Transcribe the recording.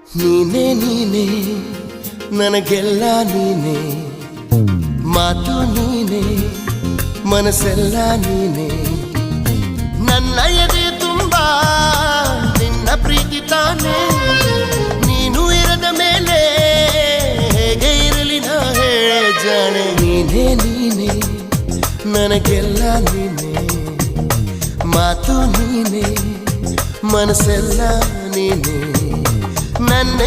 ನೀನೇ ನೀನೇ ನನಗೆಲ್ಲ ನೀನೇ, ಮಾತು ನೀನೇ ಮನಸ್ಸೆಲ್ಲ ನೀನೇ. ನನ್ನ ಎದೆ ತುಂಬ ನಿನ್ನ ಪ್ರೀತಿ ತಾನೇ, ನೀನು ಇರದ ಮೇಲೆ ಹೇಗೆ ಇರಲಿ ನಾ ಹೇಳೆ ಜಾಣೆ. ನೀನೇ ನೀನೇ ನನಗೆಲ್ಲ ನೀನೇ, ಮಾತು ನೀನೇ ಮನಸ್ಸೆಲ್ಲ ನೀನೇ. ನನ್ನ